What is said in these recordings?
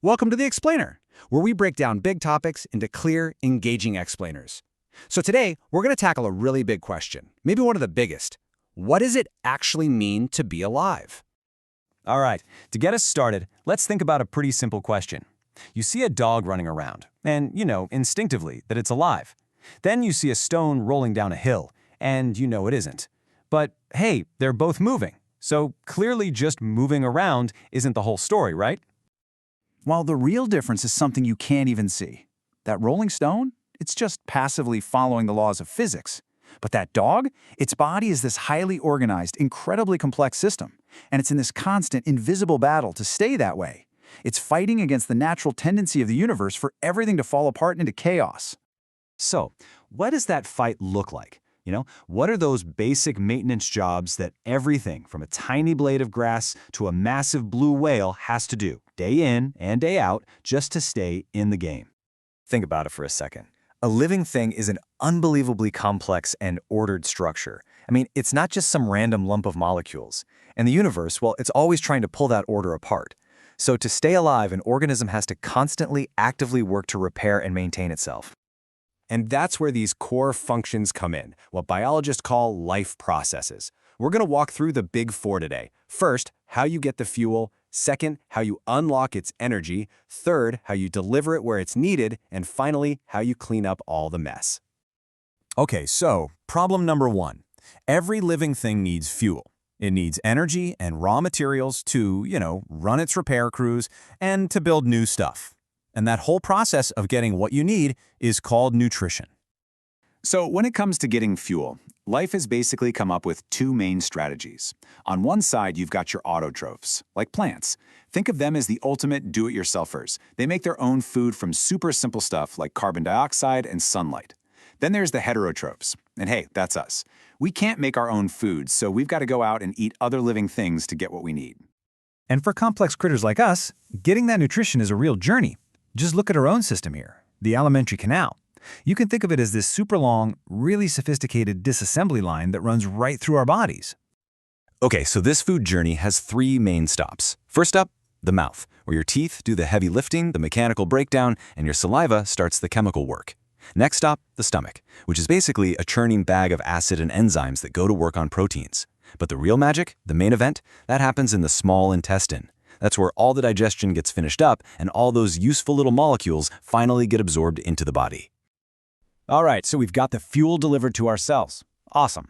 Welcome to The Explainer, where we break down big topics into clear, engaging explainers. So today, we're going to tackle a really big question, maybe one of the biggest. What does it actually mean to be alive? All right, to get us started, let's think about a pretty simple question. You see a dog running around, and you know instinctively that it's alive. Then you see a stone rolling down a hill, and you know it isn't. But hey, they're both moving, so clearly just moving around isn't the whole story, right? While the real difference is something you can't even see. That rolling stone, it's just passively following the laws of physics. But that dog, its body is this highly organized, incredibly complex system, and it's in this constant, invisible battle to stay that way. It's fighting against the natural tendency of the universe for everything to fall apart into chaos. So, what does that fight look like? What are those basic maintenance jobs that everything from a tiny blade of grass to a massive blue whale has to do, day in and day out, just to stay in the game? Think about it for a second. A living thing is an unbelievably complex and ordered structure. It's not just some random lump of molecules. And the universe, well, it's always trying to pull that order apart. So to stay alive, an organism has to constantly, actively work to repair and maintain itself. And that's where these core functions come in, what biologists call life processes. We're going to walk through the big four today. First, how you get the fuel. Second, how you unlock its energy. Third, how you deliver it where it's needed. And finally, how you clean up all the mess. Okay, so problem number one. Every living thing needs fuel. It needs energy and raw materials to, run its repair crews and to build new stuff. And that whole process of getting what you need is called nutrition. So when it comes to getting fuel, life has basically come up with two main strategies. On one side, you've got your autotrophs, like plants. Think of them as the ultimate do-it-yourselfers. They make their own food from super simple stuff like carbon dioxide and sunlight. Then there's the heterotrophs, and hey, that's us. We can't make our own food, so we've got to go out and eat other living things to get what we need. And for complex critters like us, getting that nutrition is a real journey. Just look at our own system here, the alimentary canal. You can think of it as this super long, really sophisticated disassembly line that runs right through our bodies. Okay, so this food journey has three main stops. First up, the mouth, where your teeth do the heavy lifting, the mechanical breakdown, and your saliva starts the chemical work. Next stop, the stomach, which is basically a churning bag of acid and enzymes that go to work on proteins. But the real magic, the main event, that happens in the small intestine. That's where all the digestion gets finished up and all those useful little molecules finally get absorbed into the body. All right, so we've got the fuel delivered to our cells. Awesome.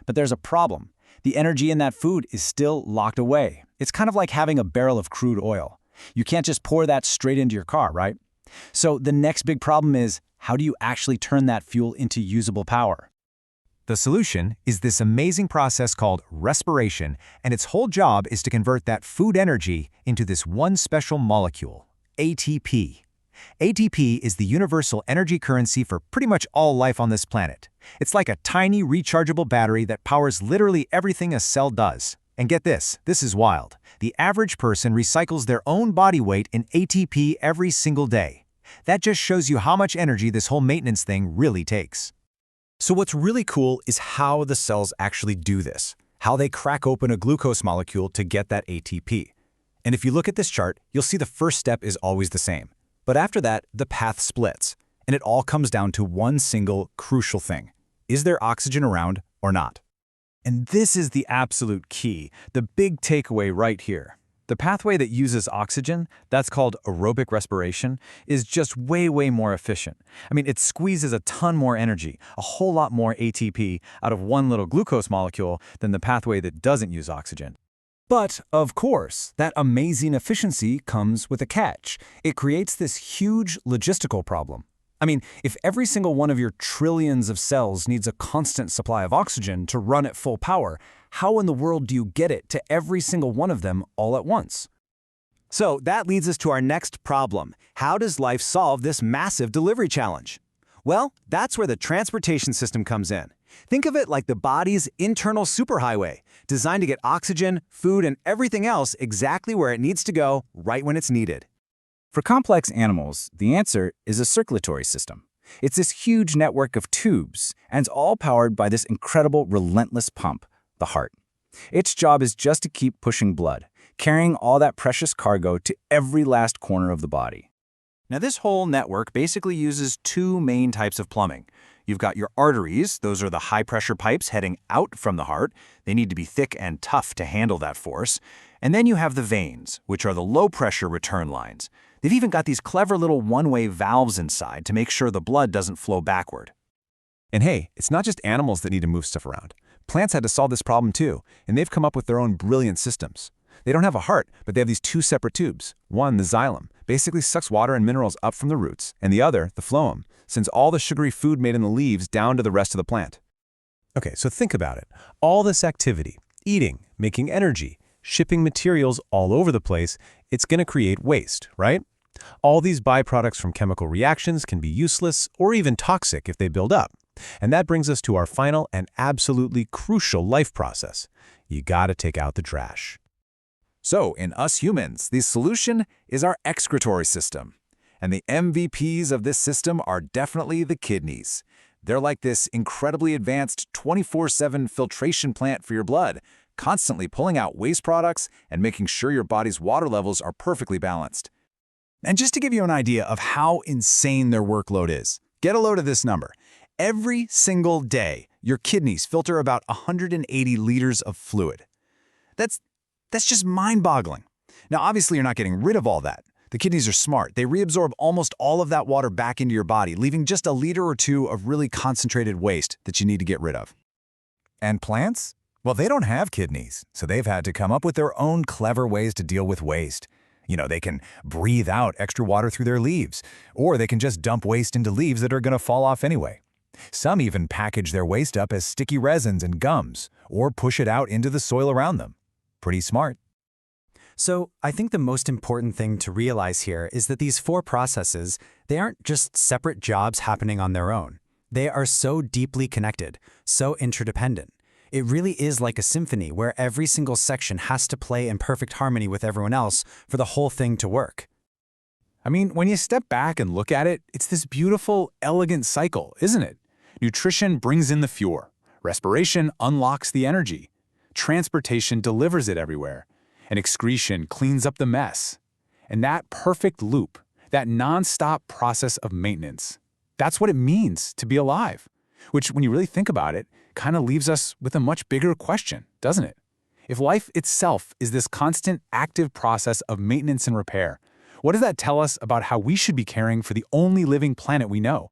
But there's a problem. The energy in that food is still locked away. It's kind of like having a barrel of crude oil. You can't just pour that straight into your car, right? So the next big problem is, how do you actually turn that fuel into usable power? The solution is this amazing process called respiration, and its whole job is to convert that food energy into this one special molecule, ATP. ATP is the universal energy currency for pretty much all life on this planet. It's like a tiny rechargeable battery that powers literally everything a cell does. And get this is wild. The average person recycles their own body weight in ATP every single day. That just shows you how much energy this whole maintenance thing really takes. So what's really cool is how the cells actually do this, how they crack open a glucose molecule to get that ATP. And if you look at this chart, you'll see the first step is always the same. But after that, the path splits, and it all comes down to one single crucial thing. Is there oxygen around or not? And this is the absolute key, the big takeaway right here. The pathway that uses oxygen, that's called aerobic respiration, is just way more efficient. It squeezes a ton more energy, a whole lot more ATP out of one little glucose molecule than the pathway that doesn't use oxygen. But, of course, that amazing efficiency comes with a catch. It creates this huge logistical problem. If every single one of your trillions of cells needs a constant supply of oxygen to run at full power, how in the world do you get it to every single one of them all at once? So that leads us to our next problem. How does life solve this massive delivery challenge? Well, that's where the transportation system comes in. Think of it like the body's internal superhighway, designed to get oxygen, food, and everything else exactly where it needs to go, right when it's needed. For complex animals, the answer is a circulatory system. It's this huge network of tubes, and it's all powered by this incredible, relentless pump, the heart. Its job is just to keep pushing blood, carrying all that precious cargo to every last corner of the body. Now, this whole network basically uses two main types of plumbing. You've got your arteries. Those are the high-pressure pipes heading out from the heart. They need to be thick and tough to handle that force. And then you have the veins, which are the low-pressure return lines. They've even got these clever little one-way valves inside to make sure the blood doesn't flow backward. And hey, it's not just animals that need to move stuff around. Plants had to solve this problem too, and they've come up with their own brilliant systems. They don't have a heart, but they have these two separate tubes. One, the xylem, basically sucks water and minerals up from the roots, and the other, the phloem, sends all the sugary food made in the leaves down to the rest of the plant. Okay, so think about it. All this activity, eating, making energy, shipping materials all over the place, it's going to create waste, right? All these byproducts from chemical reactions can be useless or even toxic if they build up. And that brings us to our final and absolutely crucial life process. You gotta take out the trash. So, in us humans, the solution is our excretory system. And the MVPs of this system are definitely the kidneys. They're like this incredibly advanced 24/7 filtration plant for your blood, constantly pulling out waste products and making sure your body's water levels are perfectly balanced. And just to give you an idea of how insane their workload is, get a load of this number. Every single day, your kidneys filter about 180 liters of fluid. That's just mind-boggling. Now, obviously, you're not getting rid of all that. The kidneys are smart. They reabsorb almost all of that water back into your body, leaving just a liter or two of really concentrated waste that you need to get rid of. And plants? Well, they don't have kidneys, so they've had to come up with their own clever ways to deal with waste. They can breathe out extra water through their leaves, or they can just dump waste into leaves that are going to fall off anyway. Some even package their waste up as sticky resins and gums, or push it out into the soil around them. Pretty smart. So I think the most important thing to realize here is that these four processes, they aren't just separate jobs happening on their own. They are so deeply connected, so interdependent. It really is like a symphony where every single section has to play in perfect harmony with everyone else for the whole thing to work. I mean, when you step back and look at it, it's this beautiful, elegant cycle, isn't it? Nutrition brings in the fuel. Respiration unlocks the energy. Transportation delivers it everywhere. And excretion cleans up the mess. And that perfect loop, that non-stop process of maintenance, that's what it means to be alive. Which, when you really think about it, kind of leaves us with a much bigger question, doesn't it? If life itself is this constant, active process of maintenance and repair, what does that tell us about how we should be caring for the only living planet we know?